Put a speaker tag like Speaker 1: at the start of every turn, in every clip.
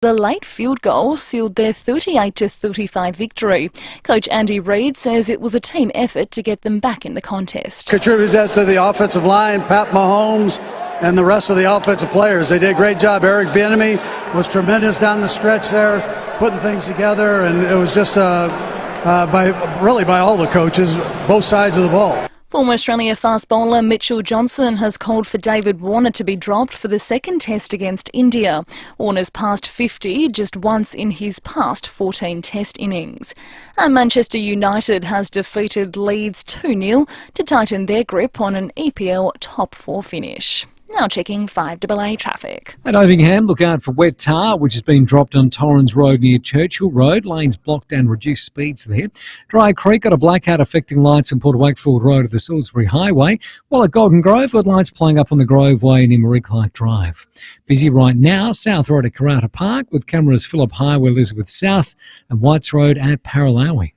Speaker 1: The late field goal sealed their 38-35 victory. Coach Andy Reid says it was a team effort to get them back in the contest.
Speaker 2: Contributed that to the offensive line, Pat Mahomes, and the rest of the offensive players. They did a great job. Eric Bieniemy was tremendous down the stretch there, putting things together, and it was just by all the coaches, both sides of the ball.
Speaker 1: Former Australia fast bowler Mitchell Johnson has called for David Warner to be dropped for the second test against India. Warner's passed 50 just once in his past 14 test innings. And Manchester United has defeated Leeds 2-0 to tighten their grip on an EPL top 4 finish. Now checking 5AA traffic.
Speaker 3: At Ovingham, look out for wet tar, which has been dropped on Torrens Road near Churchill Road. Lanes blocked and reduced speeds there. Dry Creek got a blackout affecting lights on Port Wakefield Road of the Salisbury Highway, while at Golden Grove, got lights playing up on the Grove Way near Marie Clark Drive. Busy right now, South Road at Karata Park, with cameras Phillip Highway, Elizabeth South, and Whites Road at Paralawi.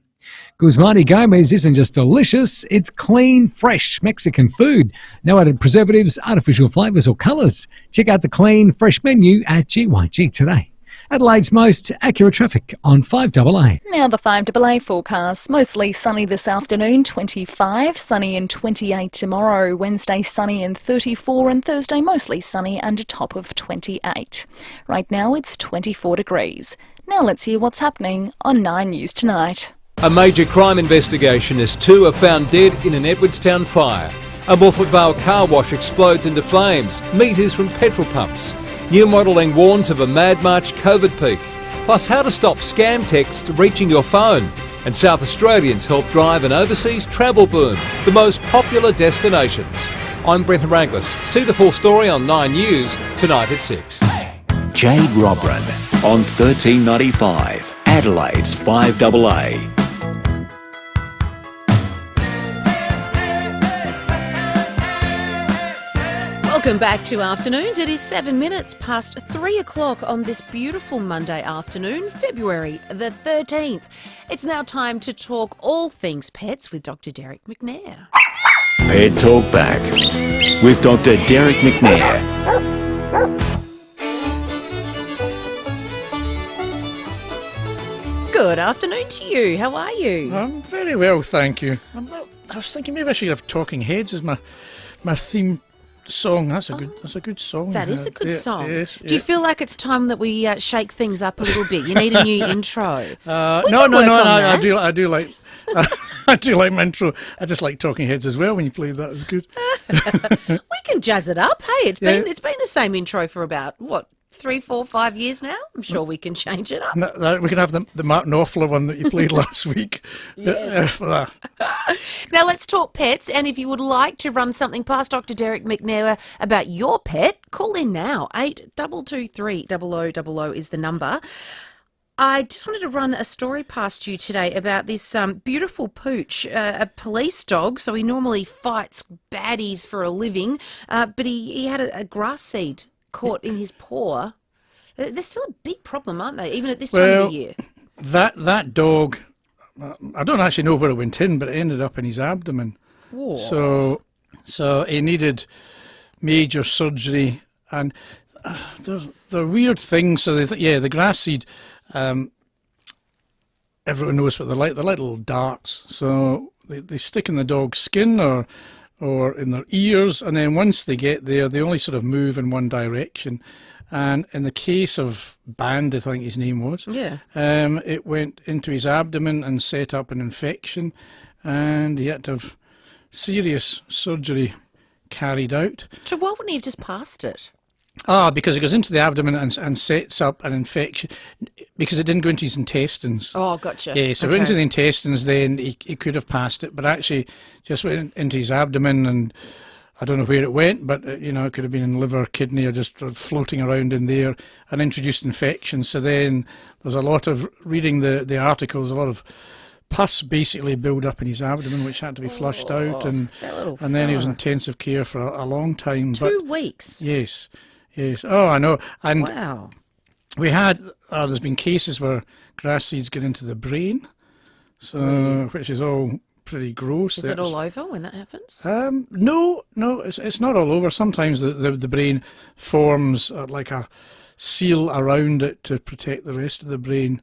Speaker 3: Guzmani Gomez isn't just delicious, it's clean, fresh Mexican food. No added preservatives, artificial flavours or colours. Check out the clean, fresh menu at GYG today. Adelaide's most accurate traffic on 5AA.
Speaker 1: Now the 5AA forecast. Mostly sunny this afternoon, 25, sunny and 28 tomorrow. Wednesday sunny and 34, and Thursday mostly sunny and a top of 28. Right now it's 24 degrees. Now let's hear what's happening on 9 News Tonight.
Speaker 4: A major crime investigation as 2 are found dead in an Edwardstown fire. A Morford Vale car wash explodes into flames. Meters from petrol pumps. New modelling warns of a Mad March COVID peak. Plus how to stop scam texts reaching your phone. And South Australians help drive an overseas travel boom. The most popular destinations. I'm Brent Ranglis. See the full story on 9 News tonight at 6.
Speaker 5: Jade Robran on 1395, Adelaide's 5AA.
Speaker 6: Welcome back to Afternoons. It is 7 minutes past 3 o'clock on this beautiful Monday afternoon, February the 13th. It's now time to talk all things pets with Dr. Derek McNair.
Speaker 5: Pet Talk Back with Dr. Derek McNair.
Speaker 6: Good afternoon to you. How are you?
Speaker 7: I'm very well, thank you. I was thinking maybe I should have Talking Heads as my theme song. That's a good song.
Speaker 6: That is a good song.
Speaker 7: Yes,
Speaker 6: Do you feel like it's time that we shake things up a little bit? You need a new intro.
Speaker 7: No. I do like. I do like my intro. I just like Talking Heads as well. When you played that, it was good.
Speaker 6: We can jazz it up. Hey, it's been the same intro for about 3, 4, 5 years now. I'm sure we can change it up.
Speaker 7: We can have the Martin Offler one that you played last week.
Speaker 6: Yes.
Speaker 7: For that.
Speaker 6: Now let's talk pets, and if you would like to run something past Dr. Derek McNair about your pet, call in now. 8223 0000 is the number. I just wanted to run a story past you today about this beautiful pooch, a police dog. So he normally fights baddies for a living, but he had a grass seed caught in his paw. They're still a big problem, aren't they, even at this time of the year?
Speaker 7: That dog, I don't actually know where it went in, but it ended up in his abdomen. Whoa. So he needed major surgery, and they're weird things. So the grass seed, everyone knows what they're like. They're like little darts. So they stick in the dog's skin or in their ears, and then once they get there, they only sort of move in one direction. And in the case of Bandit, I think his name was, it went into his abdomen and set up an infection, and he had to have serious surgery carried out.
Speaker 6: So why wouldn't he have just passed it?
Speaker 7: Because it goes into the abdomen and sets up an infection, because it didn't go into his intestines.
Speaker 6: Oh, gotcha.
Speaker 7: Yeah, so if it went into the intestines, then he could have passed it, but actually just went into his abdomen, and I don't know where it went, but it could have been in liver, kidney, or just floating around in there, and introduced infection. So then there's a lot of, reading the articles, a lot of pus basically build up in his abdomen, which had to be flushed out, and then he was in intensive care for a long time.
Speaker 6: 2 weeks?
Speaker 7: Yes. Oh, I know. And
Speaker 6: wow.
Speaker 7: We had, there's been cases where grass seeds get into the brain, so which is all pretty gross.
Speaker 6: Is it all over when that happens?
Speaker 7: No, it's not all over. Sometimes the brain forms like a seal around it to protect the rest of the brain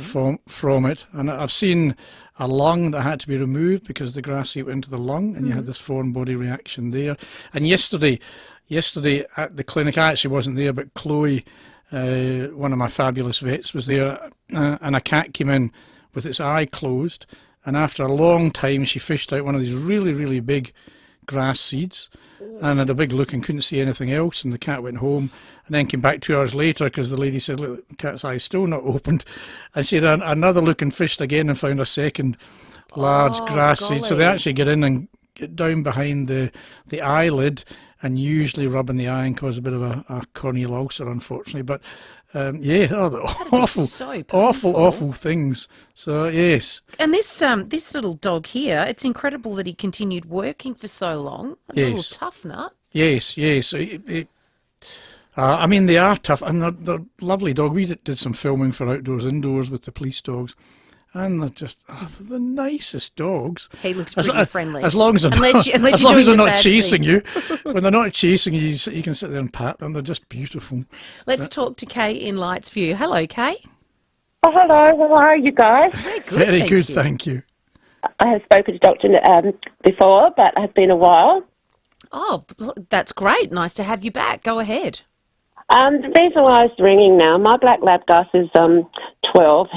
Speaker 7: from it. And I've seen a lung that had to be removed because the grass seeped into the lung, and you had this foreign body reaction there. And yesterday at the clinic, I actually wasn't there, but Chloe, one of my fabulous vets, was there, and a cat came in with its eye closed, and after a long time she fished out one of these really, really big grass seeds and had a big look and couldn't see anything else, and the cat went home and then came back 2 hours later because the lady said, look, the cat's eye's still not opened, and she had another look and fished again and found a second large grass seed. So they actually get in and get down behind the eyelid and usually rub in the eye and cause a bit of a corneal ulcer, unfortunately. But they're awful things. So yes.
Speaker 6: And this little dog here, it's incredible that he continued working for so long. A little tough nut.
Speaker 7: Yes. I mean, they are tough, and they're lovely dog. We did some filming for Outdoors Indoors with the police dogs, and they're just the nicest dogs.
Speaker 6: He looks pretty friendly.
Speaker 7: As long as they're not chasing you. When they're not chasing you, you can sit there and pat them. They're just beautiful.
Speaker 6: Let's talk to Kay in Lightsview. Hello, Kay.
Speaker 8: Oh, hello. How are you guys?
Speaker 7: Very good, thank you.
Speaker 8: I have spoken to Dr. before, but it has been a while.
Speaker 6: Oh, that's great. Nice to have you back. Go ahead.
Speaker 8: The reason why I was ringing now, my black lab Gus is 12.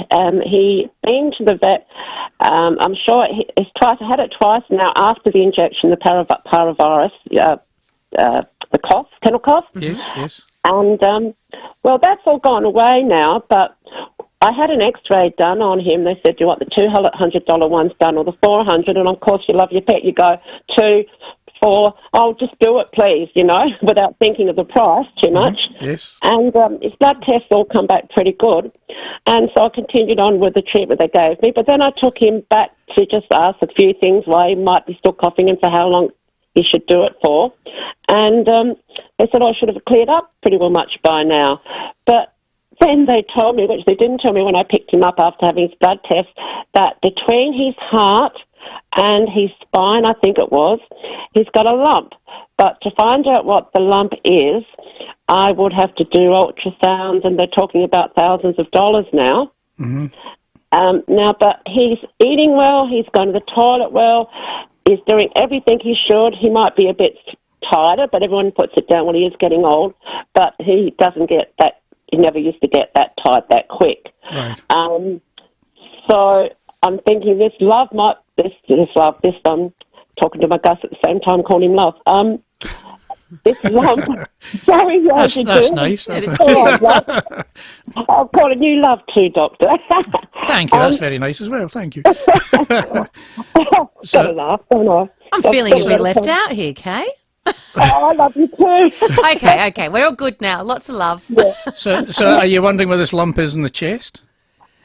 Speaker 8: He been to the vet. I'm sure he's twice. I had it twice now after the injection, the paravirus, the cough, kennel cough.
Speaker 7: Yes.
Speaker 8: And well, that's all gone away now. But I had an X-ray done on him. They said, "Do you want the $200 ones done or the $400?" And of course, you love your pet. You go 2, 4. Oh, just do it, please. Without thinking of the price too much.
Speaker 7: Yes.
Speaker 8: And his blood tests all come back pretty good. And so I continued on with the treatment they gave me. But then I took him back to just ask a few things, why he might be still coughing and for how long he should do it for. And they said I should have cleared up pretty well much by now. But then they told me, which they didn't tell me when I picked him up after having his blood test, that between his heart and his spine, I think it was, he's got a lump. But to find out what the lump is, I would have to do ultrasounds, and they're talking about thousands of dollars now.
Speaker 7: Mm-hmm.
Speaker 8: Now, but he's eating well, he's going to the toilet well, he's doing everything he should. He might be a bit tighter, but everyone puts it down when he is getting old, but he doesn't get that, he never used to get that tight that quick.
Speaker 7: Right.
Speaker 8: So I'm thinking this talking to my Gus at the same time, calling him love. This lump, sorry,
Speaker 7: that's nice.
Speaker 8: I'm calling you love too, Doctor.
Speaker 7: Thank you, that's very nice as well, thank you.
Speaker 8: Gotta laugh, don't I?
Speaker 6: I'm feeling a bit left out here, Kay.
Speaker 8: I love you too.
Speaker 6: Okay, we're all good now. Lots of love.
Speaker 8: Yeah.
Speaker 7: So are you wondering where this lump is in the chest?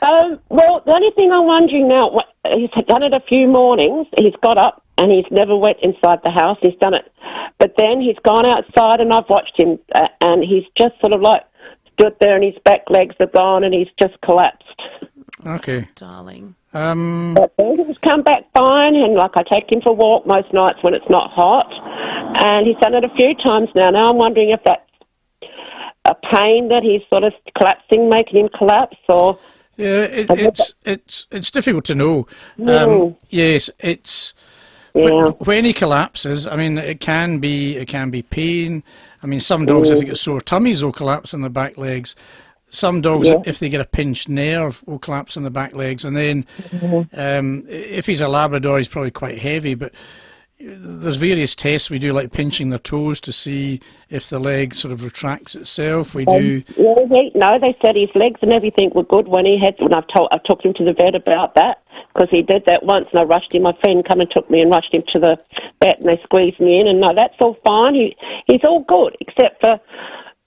Speaker 8: Well, the only thing I'm wondering now, he's done it a few mornings. He's got up and he's never went inside the house. He's done it. But then he's gone outside and I've watched him and he's just sort of like stood there and his back legs are gone and he's just collapsed.
Speaker 7: Okay.
Speaker 6: Darling.
Speaker 8: But then he's come back fine, and like I take him for a walk most nights when it's not hot. And he's done it a few times now. Now I'm wondering if that's a pain that he's sort of collapsing, making him collapse, or...
Speaker 7: Yeah, it's difficult to know. Yes, it's when he collapses. I mean, it can be pain. I mean, some dogs, if they get sore tummies, will collapse on the back legs. Some dogs, if they get a pinched nerve, will collapse on the back legs. And then, if he's a Labrador, he's probably quite heavy. But there's various tests we do, like pinching their toes to see if the leg sort of retracts itself. We do.
Speaker 8: No, they said his legs and everything were good when I took him to the vet about that, because he did that once, and I rushed him. My friend come and took me and rushed him to the vet, and they squeezed me in, and no, that's all fine. He's all good, except for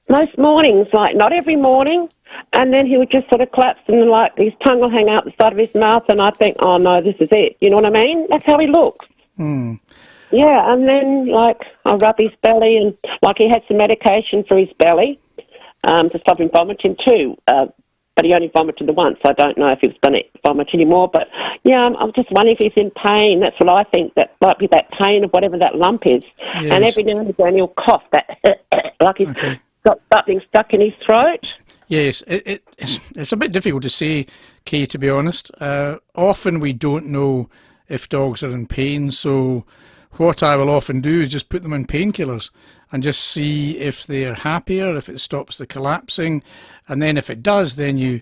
Speaker 8: most mornings, like not every morning, and then he would just sort of collapse and like his tongue will hang out the side of his mouth, and I think, oh no, this is it. You know what I mean? That's how he looks. Yeah, and then, like, I rub his belly, and, like, he had some medication for his belly to stop him vomiting, too, but he only vomited the once. I don't know if he was going to vomit anymore. But, yeah, I'm just wondering if he's in pain. That's what I think. That might be that pain of whatever that lump is.
Speaker 7: Yes.
Speaker 8: And every now and again he'll cough, like he's got something stuck in his throat.
Speaker 7: Yes, it's a bit difficult to say, Kay, to be honest. Often we don't know if dogs are in pain, so what I will often do is just put them on painkillers and just see if they're happier, if it stops the collapsing, and then if it does, then you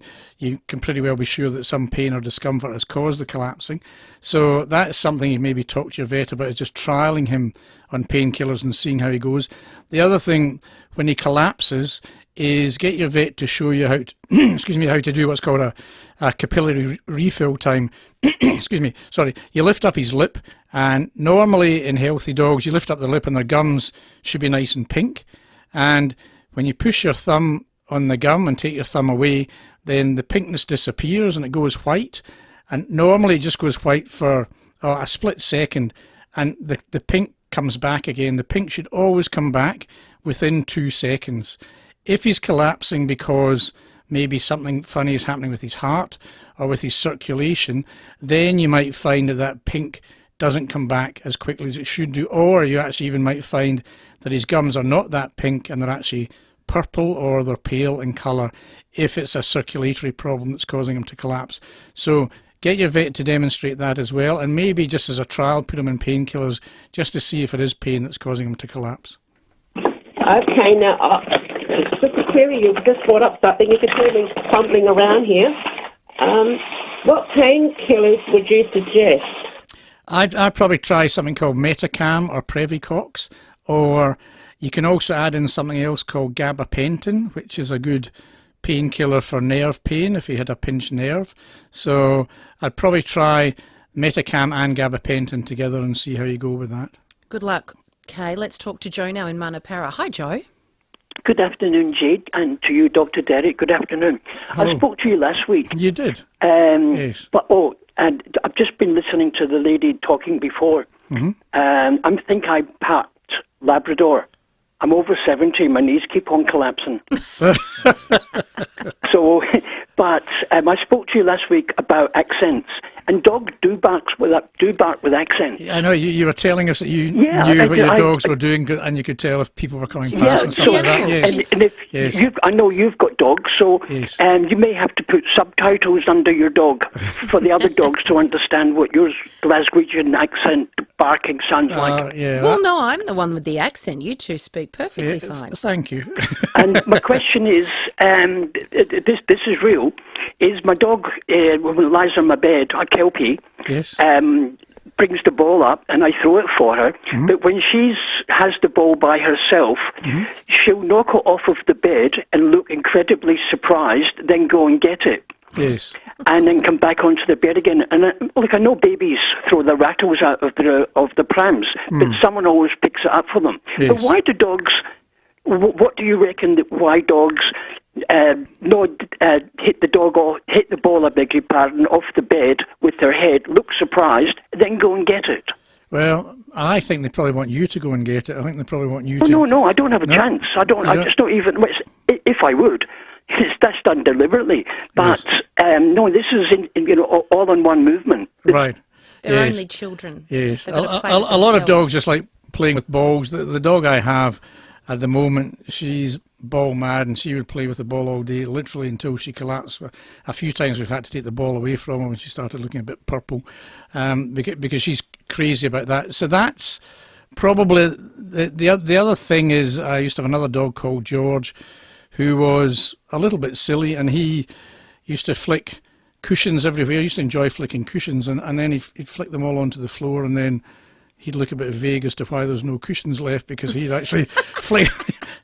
Speaker 7: can pretty well be sure that some pain or discomfort has caused the collapsing. So that's something you maybe talk to your vet about, is just trialling him on painkillers and seeing how he goes. The other thing, when he collapses, is get your vet to show you how to, how to do what's called a capillary refill time. You lift up his lip, and normally in healthy dogs you lift up the lip and their gums should be nice and pink, and when you push your thumb on the gum and take your thumb away, then the pinkness disappears and it goes white, and normally it just goes white for a split second, and the pink comes back again. The pink should always come back within 2 seconds. If he's collapsing because maybe something funny is happening with his heart or with his circulation, then you might find that pink doesn't come back as quickly as it should do, or you actually even might find that his gums are not that pink and they're actually purple or they're pale in colour if it's a circulatory problem that's causing him to collapse. So get your vet to demonstrate that as well, and maybe just as a trial put him in painkillers just to see if it is pain that's causing him to collapse.
Speaker 8: Okay, now, just to query, you've just brought up something. You can hear me fumbling around here. What painkillers would you suggest?
Speaker 7: I'd probably try something called Metacam or Previcox, or you can also add in something else called gabapentin, which is a good painkiller for nerve pain if he had a pinched nerve. So I'd probably try Metacam and gabapentin together and see how you go with that.
Speaker 6: Good luck. Okay, let's talk to Joe now in Manapara. Hi, Joe.
Speaker 9: Good afternoon, Jade, and to you, Dr. Derek. Good afternoon.
Speaker 7: Hello.
Speaker 9: I spoke to you last week.
Speaker 7: You did?
Speaker 9: Yes. And I've just been listening to the lady talking before.
Speaker 7: Mm-hmm.
Speaker 9: I think I packed Labrador. I'm over 70. My knees keep on collapsing. So, but I spoke to you last week about accents. And dogs do bark with accent.
Speaker 7: I know you were telling us that you knew what your dogs were doing, and you could tell if people were coming past and stuff like that. Yes.
Speaker 9: And if I know you've got dogs, so
Speaker 7: yes.
Speaker 9: You may have to put subtitles under your dog for the other dogs to understand what your Glaswegian accent barking sounds like.
Speaker 7: Yeah,
Speaker 6: well, no, I'm the one with the accent. You two speak perfectly fine.
Speaker 7: Thank you.
Speaker 9: And my question is, this is real. Is my dog when it lies on my bed, a Kelpie,
Speaker 7: yes.
Speaker 9: Brings the ball up and I throw it for her. Mm-hmm. But when she has the ball by herself, mm-hmm. she'll knock it off of the bed and look incredibly surprised, then go and get it.
Speaker 7: Yes.
Speaker 9: And then come back onto the bed again. And I know babies throw the rattles out of the prams, but someone always picks it up for them.
Speaker 7: Yes.
Speaker 9: But why do dogs? What do you reckon that why dogs hit the ball, I beg your pardon, off the bed with their head, look surprised, then go and get it? Well,
Speaker 7: I think they probably want you to go and get it. I think they probably want you to...
Speaker 9: No, I don't have a chance. I just don't even... If I would, that's done deliberately. But, yes. No, this is all in one movement.
Speaker 7: Right.
Speaker 6: They're only children.
Speaker 7: Yes. A lot of dogs just like playing with balls. The dog I have at the moment, she's ball mad, and she would play with the ball all day, literally until she collapsed. A few times we've had to take the ball away from her when she started looking a bit purple, because she's crazy about that. So that's probably the other thing is I used to have another dog called George, who was a little bit silly, and he used to flick cushions everywhere. He used to enjoy flicking cushions, and then he'd flick them all onto the floor, and then he'd look a bit vague as to why there's no cushions left, because he'd actually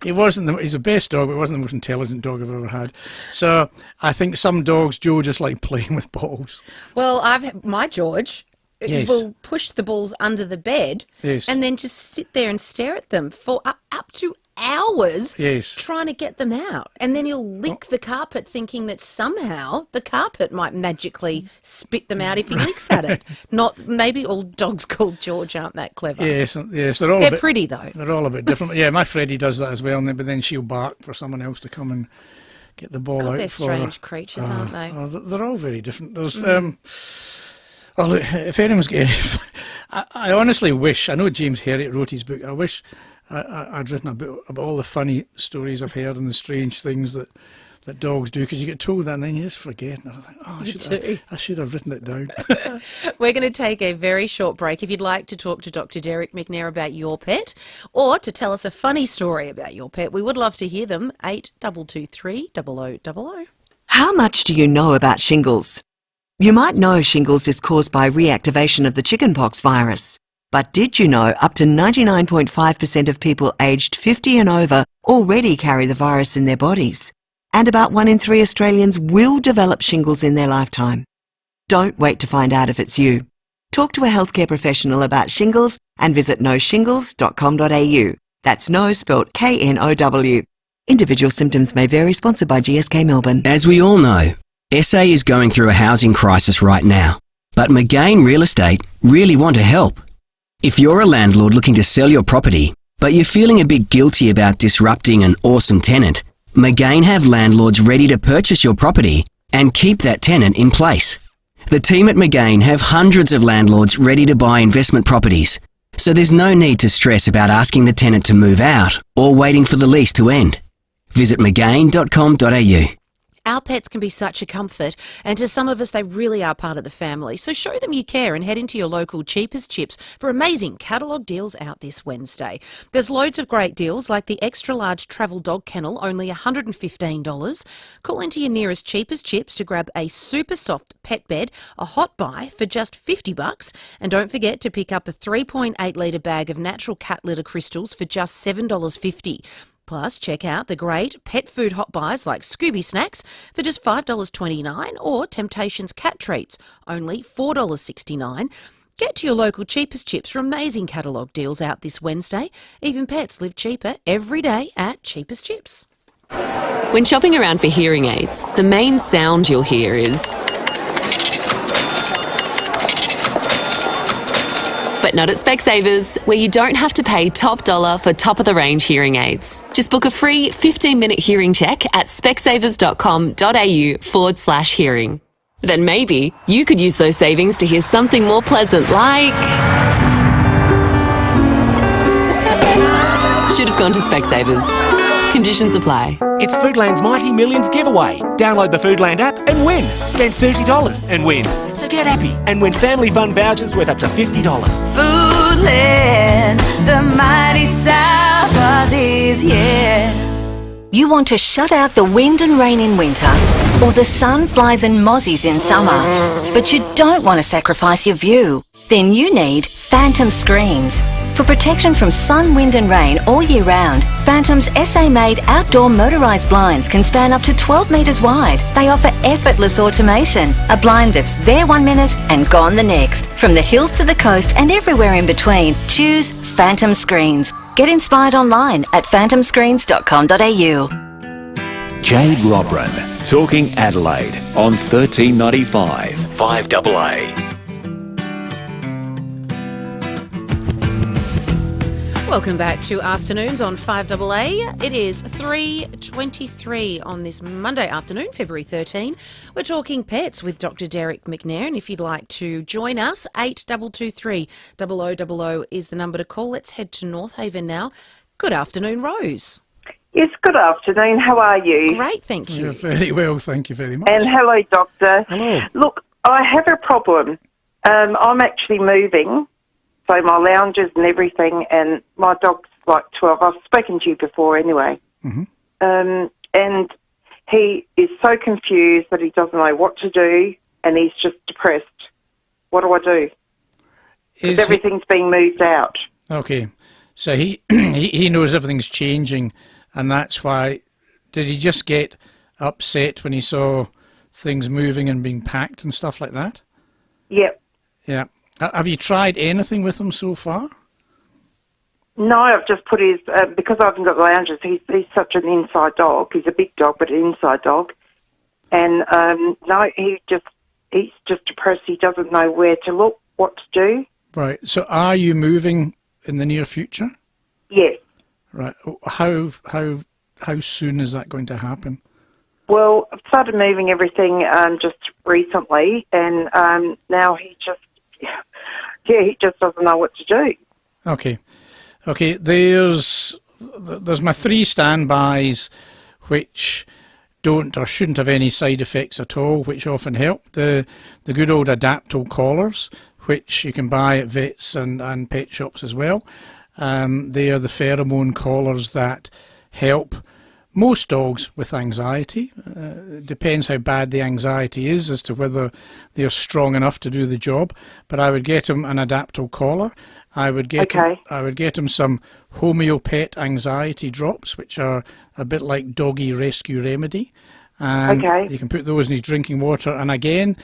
Speaker 7: he's the best dog, but he wasn't the most intelligent dog I've ever had. So I think some dogs, Joe, just like playing with balls.
Speaker 6: Well, my George will push the balls under the bed and then just sit there and stare at them for up to hours trying to get them out. And then he'll lick the carpet thinking that somehow the carpet might magically spit them out if he licks at it. Maybe all dogs called George aren't that clever.
Speaker 7: Yes.
Speaker 6: They're pretty though.
Speaker 7: They're all a bit different. Yeah, my Freddie does that as well, but then she'll bark for someone else to come the ball
Speaker 6: God,
Speaker 7: out
Speaker 6: they're
Speaker 7: for
Speaker 6: strange
Speaker 7: her.
Speaker 6: creatures, aren't they?
Speaker 7: They're all very different. There's, well, if anyone's getting, I honestly wish. I know James Herriot wrote his book. I wish I'd written a book about all the funny stories I've heard and the strange things that dogs do, because you get told that and then you just forget. And I think, I should have written it down.
Speaker 6: We're going to take a very short break. If you'd like to talk to Dr. Derek McNair about your pet, or to tell us a funny story about your pet, we would love to hear them. 8223 0000.
Speaker 10: How much do you know about shingles? You might know shingles is caused by reactivation of the chickenpox virus. But did you know up to 99.5% of people aged 50 and over already carry the virus in their bodies? And about 1 in 3 Australians will develop shingles in their lifetime. Don't wait to find out if it's you. Talk to a healthcare professional about shingles and visit knowshingles.com.au. That's know spelt K-N-O-W. Individual symptoms may vary, sponsored by GSK Melbourne.
Speaker 11: As we all know, SA is going through a housing crisis right now. But McGain Real Estate really want to help. If you're a landlord looking to sell your property, but you're feeling a bit guilty about disrupting an awesome tenant, McGain have landlords ready to purchase your property and keep that tenant in place. The team at McGain have hundreds of landlords ready to buy investment properties, so there's no need to stress about asking the tenant to move out or waiting for the lease to end. Visit mcgain.com.au.
Speaker 6: Our pets can be such a comfort, and to some of us they really are part of the family. So show them you care and head into your local Cheapest Chips for amazing catalogue deals out this Wednesday. There's loads of great deals like the extra large travel dog kennel, only $115. Call into your nearest Cheapest Chips to grab a super soft pet bed, a hot buy for just $50. And don't forget to pick up a 3.8 litre bag of natural cat litter crystals for just $7.50. Plus, check out the great pet food hot buys like Scooby Snacks for just $5.29 or Temptations cat treats, only $4.69. Get to your local Cheapest Chips for amazing catalogue deals out this Wednesday. Even pets live cheaper every day at Cheapest Chips.
Speaker 12: When shopping around for hearing aids, the main sound you'll hear is... But not at Specsavers, where you don't have to pay top dollar for top-of-the-range hearing aids. Just book a free 15-minute hearing check at specsavers.com.au/hearing. Then maybe you could use those savings to hear something more pleasant like... Should have gone to Specsavers. Conditions apply.
Speaker 13: It's Foodland's Mighty Millions giveaway. Download the Foodland app and win. Spend $30 and win. So get happy and win family fun vouchers worth up to $50.
Speaker 14: Foodland, the mighty South Aussies, yeah.
Speaker 15: You want to shut out the wind and rain in winter, or the sun, flies and mozzies in summer, but you don't want to sacrifice your view? Then you need Phantom Screens. For protection from sun, wind and rain all year round, Phantom's SA-made outdoor motorised blinds can span up to 12 metres wide. They offer effortless automation, a blind that's there 1 minute and gone the next. From the hills to the coast and everywhere in between, choose Phantom Screens. Get inspired online at phantomscreens.com.au.
Speaker 5: Jade Robran, talking Adelaide on 1395 5AA.
Speaker 6: Welcome back to Afternoons on 5AA. It is 3:23 on this Monday afternoon, February 13. We're talking pets with Dr. Derek McNair, and if you'd like to join us, 8223 0000 is the number to call. Let's head to North Haven now. Good afternoon, Rose.
Speaker 16: Yes, good afternoon. How are you?
Speaker 6: Great, thank you.
Speaker 7: You're very well, thank you very much.
Speaker 16: And hello, Doctor.
Speaker 7: Hello.
Speaker 16: Look, I have a problem. I'm actually moving. So my lounges and everything, and my dog's like 12. I've spoken to you before anyway.
Speaker 7: Mm-hmm.
Speaker 16: And he is so confused that he doesn't know what to do, and he's just depressed. What do I do? Because everything's being moved out.
Speaker 7: Okay. So he he knows everything's changing, and that's why... Did he just get upset when he saw things moving and being packed and stuff like that?
Speaker 16: Yep.
Speaker 7: Yeah. Have you tried anything with him so far?
Speaker 16: No, I've just put his... because I haven't got lounges, he's such an inside dog. He's a big dog, but an inside dog. And, no, he's just depressed. He doesn't know where to look, what to do.
Speaker 7: Right. So are you moving in the near future?
Speaker 16: Yes.
Speaker 7: Right. How soon is that going to happen?
Speaker 16: Well, I've started moving everything just recently, and now he just doesn't know what to do.
Speaker 7: Okay. There's my 3 standbys, which don't or shouldn't have any side effects at all, which often help. The good old Adaptal collars, which you can buy at vets and pet shops as well. They are the pheromone collars that help most dogs with anxiety. It depends how bad the anxiety is as to whether they're strong enough to do the job. But I would get them an Adaptal collar. I would get him some Homeopet anxiety drops, which are a bit like Doggy Rescue Remedy. And you can put those in his drinking water. And again,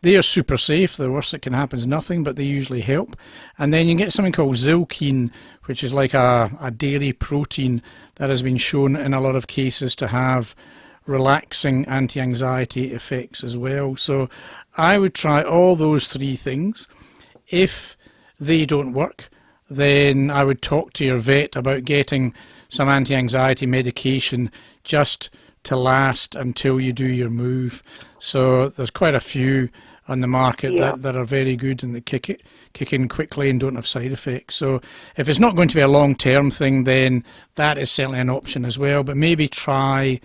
Speaker 7: they are super safe. The worst that can happen is nothing, but they usually help. And then you can get something called Zilkine, which is like a dairy protein that has been shown in a lot of cases to have relaxing anti-anxiety effects as well. So I would try all those 3 things. If they don't work, then I would talk to your vet about getting some anti-anxiety medication just to last until you do your move. So there's quite a few on the market that are very good and that kick in quickly and don't have side effects. So if it's not going to be a long-term thing, then that is certainly an option as well. But maybe try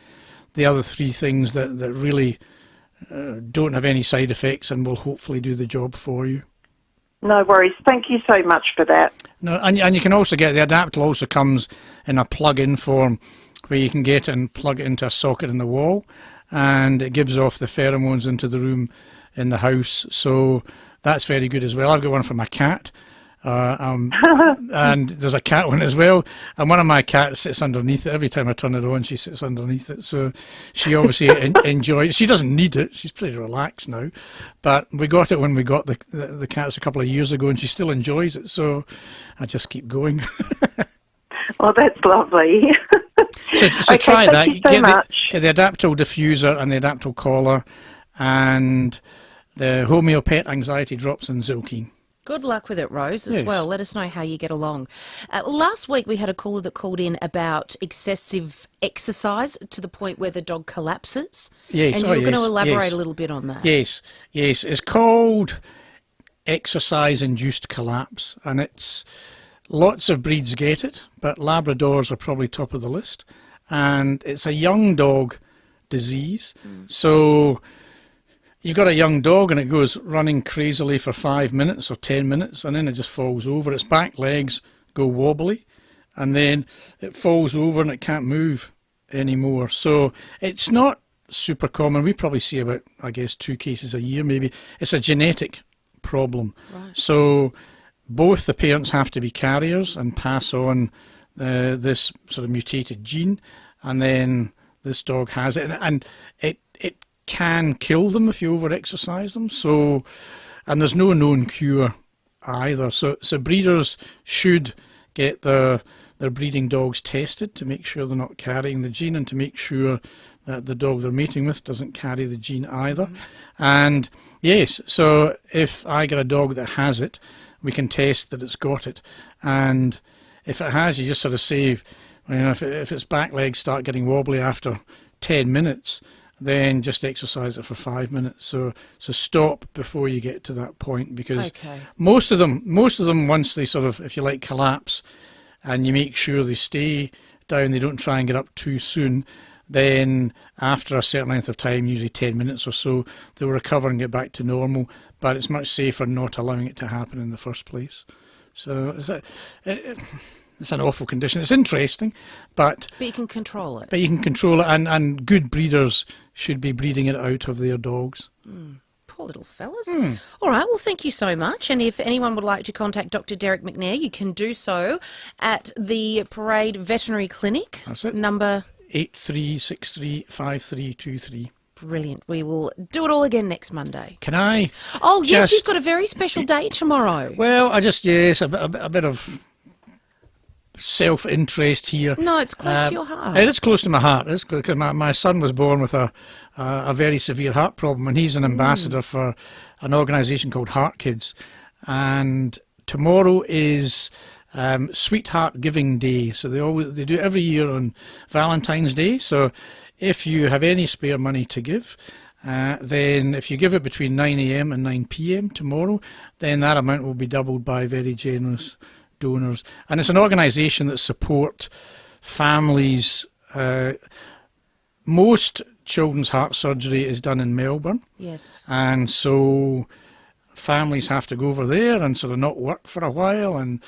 Speaker 7: the other 3 things that really don't have any side effects and will hopefully do the job for you.
Speaker 16: No worries. Thank you so much for that.
Speaker 7: No, and you can also get the Adaptal also comes in a plug-in form where you can get it and plug it into a socket in the wall, and it gives off the pheromones into the room in the house. So that's very good as well. I've got one for my cat. And there's a cat one as well, and one of my cats sits underneath it. Every time I turn it on, she sits underneath it, so she obviously enjoys it. She doesn't need it, she's pretty relaxed now, but we got it when we got the cats a couple of years ago, and she still enjoys it, so I just keep going.
Speaker 16: Well, that's lovely.
Speaker 7: So try that.
Speaker 16: Thank you so much.
Speaker 7: Get the Adaptal diffuser and the Adaptal collar and the Homeopet anxiety drops and Zilkine.
Speaker 6: Good luck with it, Rose, as well. Let us know how you get along. Last week we had a caller that called in about excessive exercise to the point where the dog collapses.
Speaker 7: Yes,
Speaker 6: and you're going to elaborate a little bit on that.
Speaker 7: Yes. It's called exercise-induced collapse, and it's lots of breeds get it, but Labradors are probably top of the list. And it's a young dog disease, so you've got a young dog and it goes running crazily for 5 minutes or 10 minutes and then it just falls over. Its back legs go wobbly and then it falls over and it can't move anymore. So it's not super common. We probably see about, I guess, 2 cases a year maybe. It's a genetic problem. Right. So both the parents have to be carriers and pass on this sort of mutated gene, and then this dog has it, and it can kill them if you over-exercise them. So, and there's no known cure either. So breeders should get their breeding dogs tested to make sure they're not carrying the gene and to make sure that the dog they're mating with doesn't carry the gene either. And yes, so if I get a dog that has it, we can test that it's got it. And if it has, you just sort of say, if its back legs start getting wobbly after 10 minutes, then just exercise it for 5 minutes. So stop before you get to that point, because most of them once they sort of, if you like, collapse, and you make sure they stay down, they don't try and get up too soon, then after a certain length of time, usually 10 minutes or so, they'll recover and get back to normal. But it's much safer not allowing it to happen in the first place. So it's an awful condition. It's interesting, but
Speaker 6: you can control it.
Speaker 7: But you can control it, and good breeders should be breeding it out of their dogs.
Speaker 6: Poor little fellas. All right, well, thank you so much. And if anyone would like to contact Dr. Derek McNair, you can do so at the Parade Veterinary Clinic.
Speaker 7: That's it.
Speaker 6: Number
Speaker 7: 83635323.
Speaker 6: Brilliant. We will do it all again next Monday.
Speaker 7: Can I?
Speaker 6: Oh, yes, you've got a very special date tomorrow.
Speaker 7: Well, a bit of self-interest here.
Speaker 6: No, it's close to your heart.
Speaker 7: It's close to my heart. It's because my son was born with a very severe heart problem, and he's an ambassador for an organisation called Heart Kids. And tomorrow is Sweetheart Giving Day, so they do it every year on Valentine's Day. So if you have any spare money to give, then if you give it between 9 a.m. and 9 p.m. tomorrow, then that amount will be doubled by very generous donors. And it's an organisation that support families. Most children's heart surgery is done in Melbourne.
Speaker 6: Yes.
Speaker 7: And so families have to go over there and sort of not work for a while and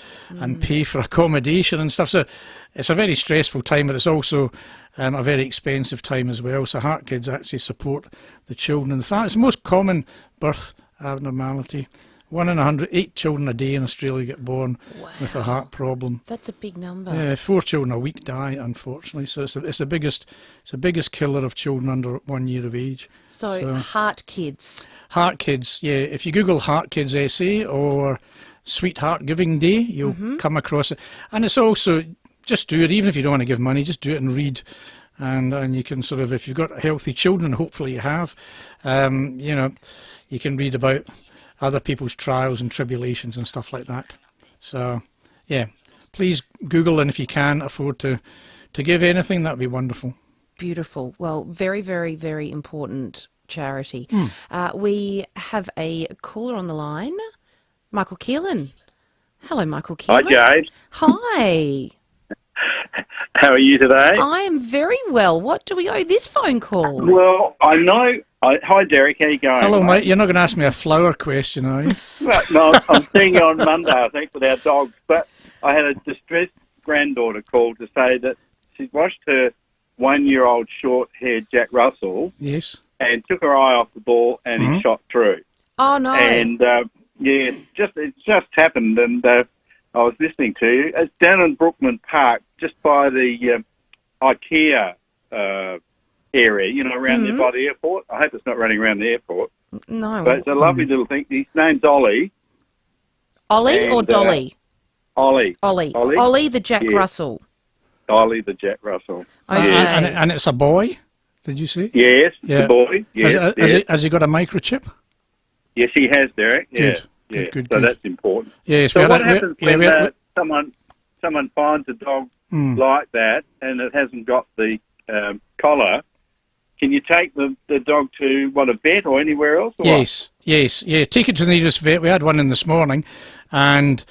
Speaker 7: pay for accommodation and stuff. So it's a very stressful time, but it's also a very expensive time as well. So Heart Kids actually support the children. In fact, it's the most common birth abnormality. 1 in 108 children a day in Australia get born with a heart problem.
Speaker 6: That's a big number.
Speaker 7: Yeah, 4 children a week die, unfortunately. So it's the biggest killer of children under 1 year of age.
Speaker 6: So Heart Kids.
Speaker 7: Heart Kids, yeah. If you Google Heart Kids SA or Sweetheart Giving Day, you'll come across it. And it's also, just do it, even if you don't want to give money, just do it and read. And you can sort of, if you've got healthy children, hopefully you have, you can read about other people's trials and tribulations and stuff like that. So, yeah, please Google, and if you can afford to give anything, that'd be wonderful.
Speaker 6: Beautiful. Well, very, very, very important charity. We have a caller on the line, Michael Keelan. Hello, Michael Keelan.
Speaker 17: Hi, Jade.
Speaker 6: Hi.
Speaker 17: How are you today?
Speaker 6: I am very well. What do we owe this phone call?
Speaker 17: Well, I know. Hi, Derek. How you going?
Speaker 7: Hello, mate. You're not going to ask me a flower question, are you?
Speaker 17: No, I'm seeing you on Monday, I think, with our dogs. But I had a distressed granddaughter call to say that she'd washed her 1-year-old short-haired Jack Russell.
Speaker 7: Yes.
Speaker 17: And took her eye off the ball, and he shot through.
Speaker 6: Oh, no.
Speaker 17: And, it just happened, and I was listening to you. It's down in Brookman Park, just by the IKEA area, around there by the airport. I hope it's not running around the airport.
Speaker 6: No.
Speaker 17: But it's a lovely little thing. His name's Ollie.
Speaker 6: Ollie or Dolly?
Speaker 17: Ollie.
Speaker 6: Ollie the Jack Russell.
Speaker 17: Ollie the Jack Russell.
Speaker 6: Okay.
Speaker 17: Yeah.
Speaker 7: And it's a boy, did you say?
Speaker 17: Yes,
Speaker 7: Yeah.
Speaker 17: it's a boy. Yes,
Speaker 7: Has he got a microchip?
Speaker 17: Yes, he has, Derek. Yeah.
Speaker 7: Good.
Speaker 17: So that's important.
Speaker 7: Yes.
Speaker 17: So what happens when someone finds a dog like that and it hasn't got the collar? Can you take the dog to, a vet or anywhere else? Or
Speaker 7: Yes. Yeah, take it to the nearest vet. We had one in this morning, and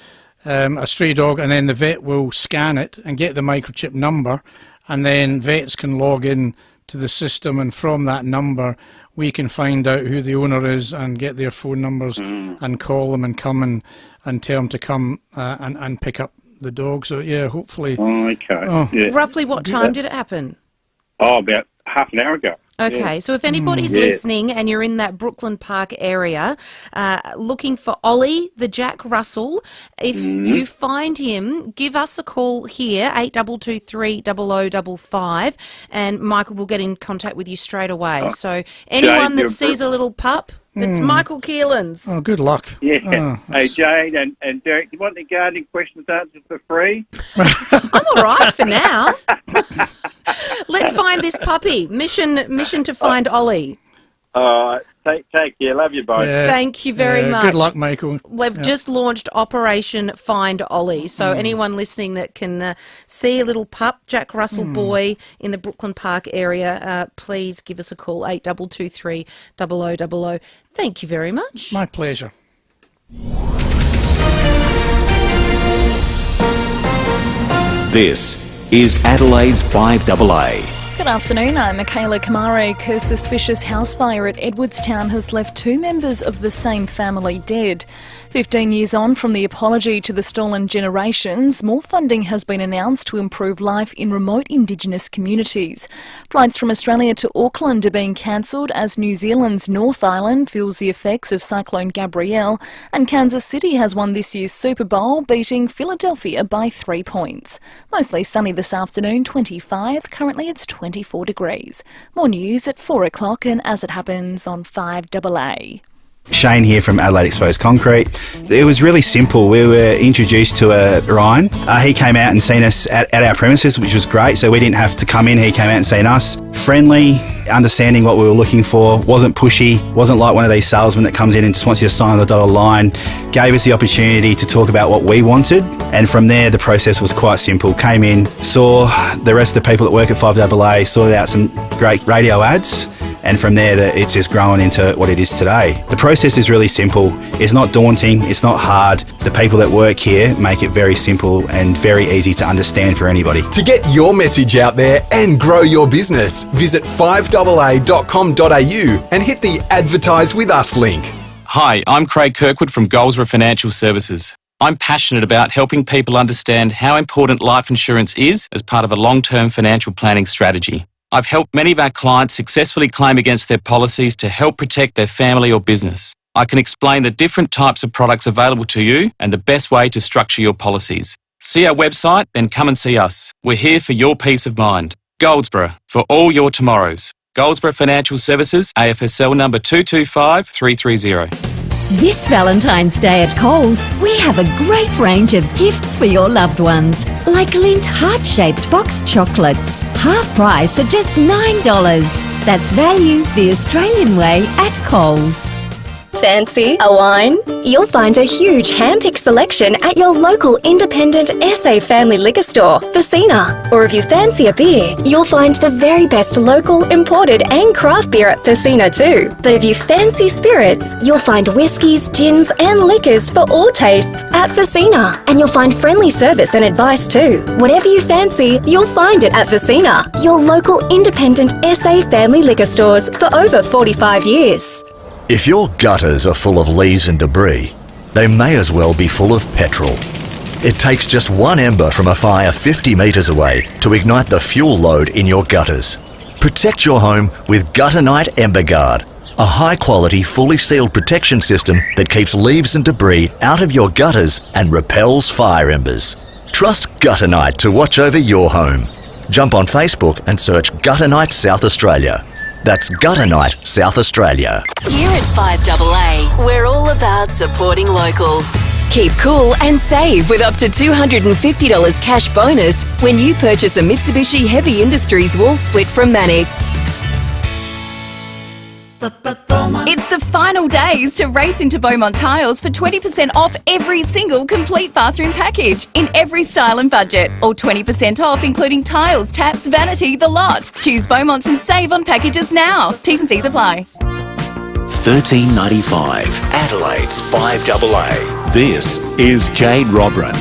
Speaker 7: a stray dog, and then the vet will scan it and get the microchip number, and then vets can log in to the system, and from that number we can find out who the owner is and get their phone numbers and call them and come and tell them to come and pick up the dog. So, yeah, hopefully...
Speaker 17: Okay.
Speaker 6: Roughly what time did it happen?
Speaker 17: Oh, about half an hour ago.
Speaker 6: Okay, so if anybody's listening and you're in that Brooklyn Park area looking for Ollie the Jack Russell, if you find him, give us a call here, 8223 0055, and Michael will get in contact with you straight away. So anyone that sees a little pup, it's Michael Keelan's.
Speaker 7: Oh, good luck.
Speaker 17: Yeah. Hey, Jade and Derek, do you want the gardening questions answered for free?
Speaker 6: I'm all right for now. Let's find this puppy. Mission to find Ollie.
Speaker 17: Take care. Love you both.
Speaker 7: Yeah.
Speaker 6: Thank you very much.
Speaker 7: Good luck, Michael.
Speaker 6: We've just launched Operation Find Ollie. So anyone listening that can see a little pup, Jack Russell boy in the Brooklyn Park area, please give us a call, 8223 0000. Thank you very much.
Speaker 7: My pleasure.
Speaker 5: This is Adelaide's FIVEAA.
Speaker 1: Good afternoon, I'm Michaela Kamare. A suspicious house fire at Edwardstown has left 2 members of the same family dead. 15 years on from the apology to the stolen generations, more funding has been announced to improve life in remote Indigenous communities. Flights from Australia to Auckland are being cancelled as New Zealand's North Island feels the effects of Cyclone Gabrielle, and Kansas City has won this year's Super Bowl, beating Philadelphia by 3 points. Mostly sunny this afternoon, 25. Currently it's 24 degrees. More news at 4 o'clock and as it happens on FIVEAA.
Speaker 18: Shane here from Adelaide Exposed Concrete. It was really simple. We were introduced to Ryan. He came out and seen us at our premises, which was great. So we didn't have to come in. He came out and seen us. Friendly, understanding what we were looking for, wasn't pushy, wasn't like one of these salesmen that comes in and just wants you to sign on the dotted line. Gave us the opportunity to talk about what we wanted. And from there, the process was quite simple. Came in, saw the rest of the people that work at FIVEAA, sorted out some great radio ads. And from there, it's just grown into what it is today. The process is really simple. It's not daunting. It's not hard. The people that work here make it very simple and very easy to understand for anybody.
Speaker 19: To get your message out there and grow your business, visit fiveaa.com.au and hit the Advertise With Us link.
Speaker 20: Hi, I'm Craig Kirkwood from Goldsborough Financial Services. I'm passionate about helping people understand how important life insurance is as part of a long-term financial planning strategy. I've helped many of our clients successfully claim against their policies to help protect their family or business. I can explain the different types of products available to you and the best way to structure your policies. See our website, then come and see us. We're here for your peace of mind. Goldsborough, for all your tomorrows. Goldsborough Financial Services, AFSL number 225330.
Speaker 21: This Valentine's Day at Coles, we have a great range of gifts for your loved ones, like Lindt heart-shaped boxed chocolates, half price at just $9. That's value the Australian way at Coles.
Speaker 22: Fancy a wine? You'll find a huge hand-picked selection at your local independent SA family liquor store, FIVEAA. Or if you fancy a beer, you'll find the very best local, imported and craft beer at FIVEAA too. But if you fancy spirits, you'll find whiskies, gins and liquors for all tastes at FIVEAA. And you'll find friendly service and advice too. Whatever you fancy, you'll find it at FIVEAA, your local independent SA family liquor stores for over 45 years.
Speaker 23: If your gutters are full of leaves and debris, they may as well be full of petrol. It takes just one ember from a fire 50 metres away to ignite the fuel load in your gutters. Protect your home with Gutternight Ember Guard, a high-quality, fully sealed protection system that keeps leaves and debris out of your gutters and repels fire embers. Trust Gutternight to watch over your home. Jump on Facebook and search Gutternight South Australia. That's Gutternight South Australia.
Speaker 24: Here at FIVEAA, we're all about supporting local. Keep cool and save with up to $250 cash bonus when you purchase a Mitsubishi Heavy Industries wall split from Mannix.
Speaker 25: It's the final days to race into Beaumont Tiles for 20% off every single complete bathroom package in every style and budget, or 20% off including tiles, taps, vanity, the lot. Choose Beaumont's and save on packages now. T's and C's apply.
Speaker 5: $13.95, Adelaide's FIVEAA. This is Jade Robran.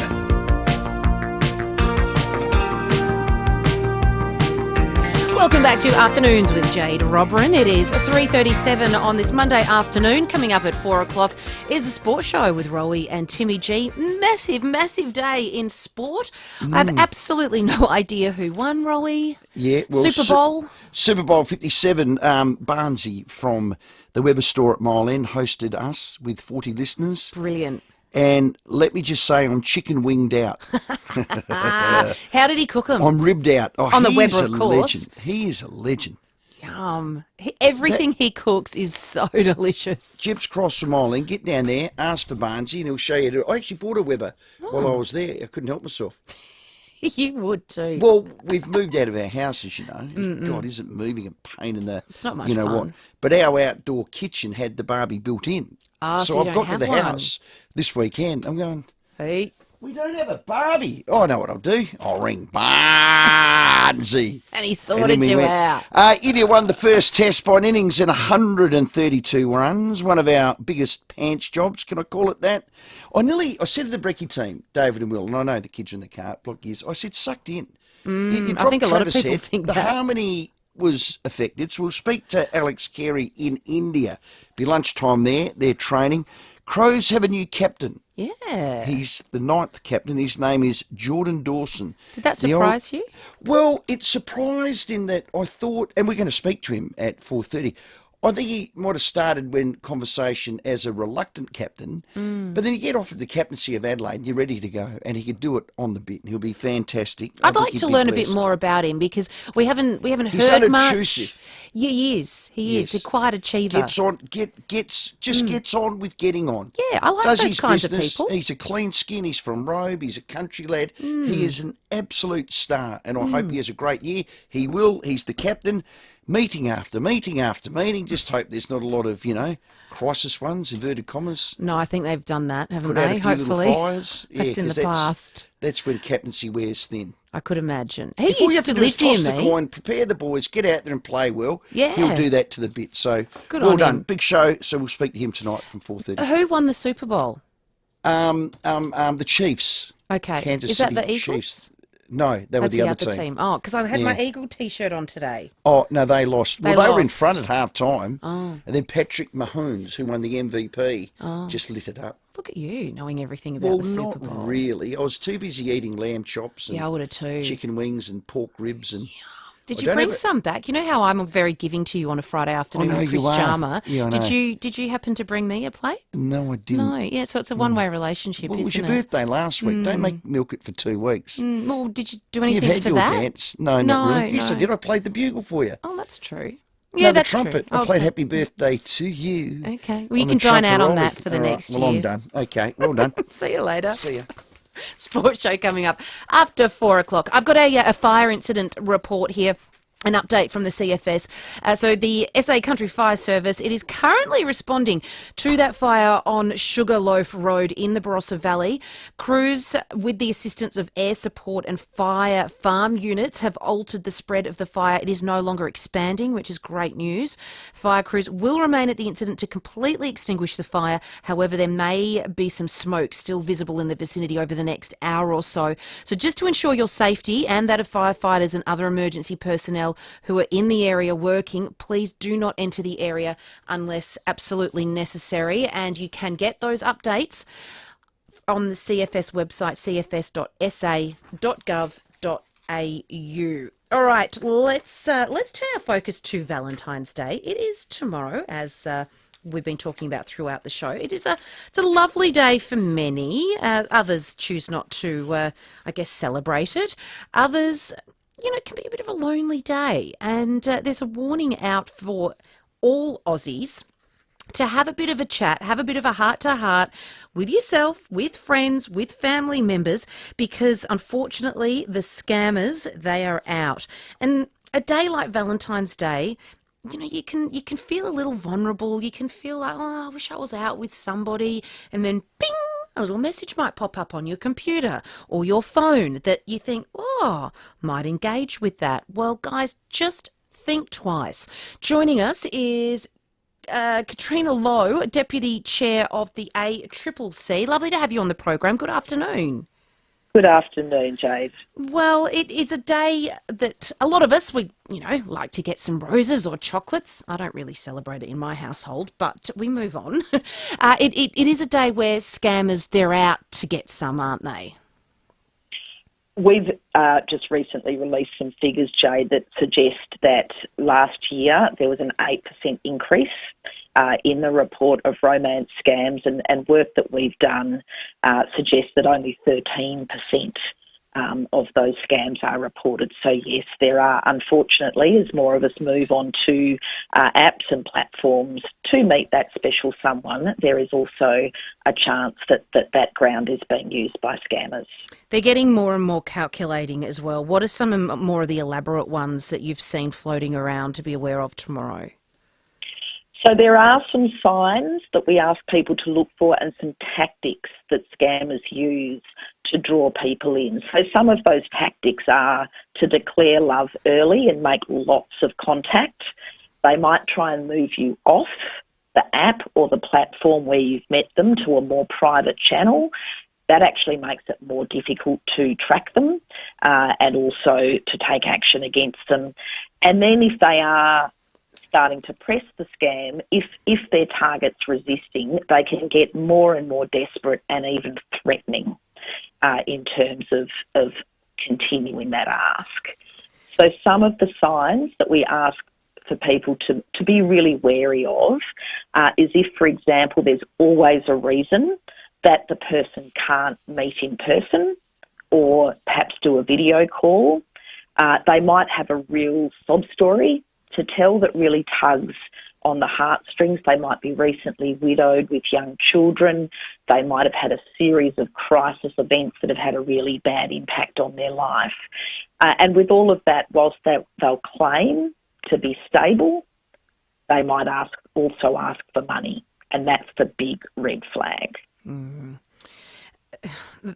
Speaker 6: Welcome back to Afternoons with Jade Robran. It is 3:37 on this Monday afternoon. Coming up at 4 o'clock is the sports show with Rowie and Timmy G. Massive, massive day in sport. I have absolutely no idea who won, Rowie.
Speaker 26: Yeah, well,
Speaker 6: Super Bowl?
Speaker 26: Super Bowl 57. Barnsey from the Weber store at Mile End hosted us with 40 listeners.
Speaker 6: Brilliant.
Speaker 26: And let me just say, I'm chicken winged out.
Speaker 6: How did he cook them?
Speaker 26: I'm ribbed out. Oh,
Speaker 6: on the Weber, of course.
Speaker 26: Legend. He is a legend.
Speaker 6: Yum. Everything he cooks is so delicious.
Speaker 26: Jeb's Cross from Ireland. Get down there, ask for Barnsey, and he'll show you. I actually bought a Weber while I was there. I couldn't help myself.
Speaker 6: You would too.
Speaker 26: Well, we've moved out of our houses, you know. God, isn't moving a pain in the...
Speaker 6: It's not much
Speaker 26: you know
Speaker 6: fun.
Speaker 26: What? But our outdoor kitchen had the Barbie built in.
Speaker 6: Oh, so
Speaker 26: I've
Speaker 6: you
Speaker 26: got
Speaker 6: don't
Speaker 26: to the
Speaker 6: have one.
Speaker 26: house this weekend. I'm going,
Speaker 6: hey,
Speaker 26: we don't have a Barbie. Oh, I know what I'll do. I'll ring Barnsey.
Speaker 6: And he sorted you out.
Speaker 26: India won the first test by an innings and 132 runs. One of our biggest pants jobs, can I call it that? I said to the Brecky team, David and Will, and I know the kids are in the car block years, I said, sucked in. You
Speaker 6: I think a lot of
Speaker 26: Travis
Speaker 6: people
Speaker 26: Head.
Speaker 6: think
Speaker 26: the
Speaker 6: that.
Speaker 26: harmony was affected, so we'll speak to Alex Carey in India. Be lunchtime there, they're training. Crows have a new captain.
Speaker 6: Yeah.
Speaker 26: He's the 9th captain. His name is Jordan Dawson.
Speaker 6: Did that surprise you?
Speaker 26: Well, it surprised in that I thought, and we're going to speak to him at 4:30, I think he might have started when conversation as a reluctant captain, but then you get offered the captaincy of Adelaide and you're ready to go, and he could do it on the bit. He'll be fantastic.
Speaker 6: I'd like to learn a bit more about him because we haven't
Speaker 26: He's
Speaker 6: heard much.
Speaker 26: unobtrusive.
Speaker 6: Yeah, he is. He is. He's quite achiever.
Speaker 26: Gets on, gets on with getting on.
Speaker 6: Yeah, I like
Speaker 26: Does
Speaker 6: those
Speaker 26: his
Speaker 6: kinds
Speaker 26: business.
Speaker 6: of people.
Speaker 26: He's a clean skin. He's from Robe. He's a country lad. He is an absolute star, and I hope he has a great year. He will. He's the captain. Meeting after meeting after meeting. Just hope there's not a lot of, crisis ones, inverted commas.
Speaker 6: No, I think they've done that, haven't
Speaker 26: Put
Speaker 6: they?
Speaker 26: out a few
Speaker 6: Hopefully.
Speaker 26: little fires.
Speaker 6: That's in the past.
Speaker 26: That's when captaincy wears thin.
Speaker 6: I could imagine. He
Speaker 26: If all you
Speaker 6: used
Speaker 26: have
Speaker 6: to
Speaker 26: to do is
Speaker 6: live
Speaker 26: toss
Speaker 6: near
Speaker 26: the
Speaker 6: me.
Speaker 26: coin, prepare the boys, get out there and play well.
Speaker 6: Yeah.
Speaker 26: He'll do that to the bit. So
Speaker 6: Good
Speaker 26: well
Speaker 6: on
Speaker 26: done.
Speaker 6: him.
Speaker 26: Big show. So we'll speak to him tonight from 4:30.
Speaker 6: Who won the Super Bowl?
Speaker 26: The Chiefs.
Speaker 6: Okay.
Speaker 26: Kansas
Speaker 6: Is that
Speaker 26: City
Speaker 6: the Eagles?
Speaker 26: Chiefs. No, they were
Speaker 6: That's
Speaker 26: the other team.
Speaker 6: Oh, because I had
Speaker 26: Yeah.
Speaker 6: my Eagle T-shirt on today.
Speaker 26: Oh, no, they lost.
Speaker 6: They
Speaker 26: They were in
Speaker 6: lost.
Speaker 26: front at half time.
Speaker 6: Oh.
Speaker 26: And then Patrick Mahomes, who won the MVP,
Speaker 6: Oh.
Speaker 26: just lit it up.
Speaker 6: Look at you, knowing everything about
Speaker 26: Well,
Speaker 6: the Super
Speaker 26: not
Speaker 6: Bowl.
Speaker 26: really. I was too busy eating lamb chops and
Speaker 6: Yeah, I would have too.
Speaker 26: chicken wings and pork ribs. And
Speaker 6: Did
Speaker 26: I
Speaker 6: you
Speaker 26: don't
Speaker 6: bring
Speaker 26: have a-
Speaker 6: some back? You know how I'm very giving to you on a Friday afternoon
Speaker 26: know
Speaker 6: with Chris
Speaker 26: you are.
Speaker 6: Jarmer.
Speaker 26: Yeah, I know.
Speaker 6: Did you happen to bring me a plate?
Speaker 26: No, I didn't.
Speaker 6: No, yeah. So it's a one-way relationship,
Speaker 26: Well, it was
Speaker 6: isn't
Speaker 26: your
Speaker 6: it?
Speaker 26: birthday last week. Don't make milk it for 2 weeks.
Speaker 6: Well, did you do
Speaker 26: You've
Speaker 6: anything
Speaker 26: had
Speaker 6: for
Speaker 26: your
Speaker 6: that?
Speaker 26: dance. No, not really. Yes, I did. I played the bugle for you.
Speaker 6: Oh, that's true.
Speaker 26: No,
Speaker 6: Yeah,
Speaker 26: the
Speaker 6: that's
Speaker 26: trumpet.
Speaker 6: true.
Speaker 26: I played
Speaker 6: Okay.
Speaker 26: Happy Birthday to you.
Speaker 6: Okay. Well, you
Speaker 26: on
Speaker 6: can
Speaker 26: the
Speaker 6: dine out on
Speaker 26: trumpet
Speaker 6: that for the
Speaker 26: All right,
Speaker 6: next
Speaker 26: well,
Speaker 6: year.
Speaker 26: I'm done. Okay, well done.
Speaker 6: See you later.
Speaker 26: See ya.
Speaker 6: Sports show coming up after 4 o'clock. I've got a fire incident report here. An update from the CFS. So the SA Country Fire Service, it is currently responding to that fire on Sugarloaf Road in the Barossa Valley. Crews, with the assistance of air support and fire farm units, have altered the spread of the fire. It is no longer expanding, which is great news. Fire crews will remain at the incident to completely extinguish the fire. However, there may be some smoke still visible in the vicinity over the next hour or so. So just to ensure your safety and that of firefighters and other emergency personnel who are in the area working, please do not enter the area unless absolutely necessary. And you can get those updates on the CFS website, cfs.sa.gov.au. All right, let's turn our focus to Valentine's Day. It is tomorrow, as we've been talking about throughout the show. It's a lovely day for many. Others choose not to, celebrate it. Others, it can be a bit of a lonely day. And there's a warning out for all Aussies to have a bit of a chat, have a bit of a heart-to-heart with yourself, with friends, with family members, because unfortunately the scammers, they are out. And a day like Valentine's Day, you can feel a little vulnerable. You can feel like, oh, I wish I was out with somebody. And then, bing, a little message might pop up on your computer or your phone that you think, oh, might engage with that. Well, guys, just think twice. Joining us is Katrina Lowe, Deputy Chair of the ACCC. Lovely to have you on the program. Good afternoon.
Speaker 2: Good afternoon, Jade.
Speaker 6: Well, it is a day that a lot of us, we like to get some roses or chocolates. I don't really celebrate it in my household, but we move on. It is a day where scammers, they're out to get some, aren't they?
Speaker 2: We've just recently released some figures, Jade, that suggest that last year there was an 8% increase in the report of romance scams, and work that we've done suggests that only 13% of those scams are reported. So yes, there are, unfortunately, as more of us move on to apps and platforms to meet that special someone, there is also a chance that ground is being used by scammers.
Speaker 6: They're getting more and more calculating as well. What are some more of the elaborate ones that you've seen floating around to be aware of tomorrow?
Speaker 2: So there are some signs that we ask people to look for and some tactics that scammers use to draw people in. So some of those tactics are to declare love early and make lots of contact. They might try and move you off the app or the platform where you've met them to a more private channel. That actually makes it more difficult to track them and also to take action against them. And then if they are starting to press the scam, if their target's resisting, they can get more and more desperate and even threatening in terms of continuing that ask. So some of the signs that we ask for people to be really wary of is if, for example, there's always a reason that the person can't meet in person or perhaps do a video call. They might have a real sob story to tell that really tugs on the heartstrings. They might be recently widowed with young children. They might have had a series of crisis events that have had a really bad impact on their life. And with all of that, whilst they'll claim to be stable, they might also ask for money. And that's the big red flag.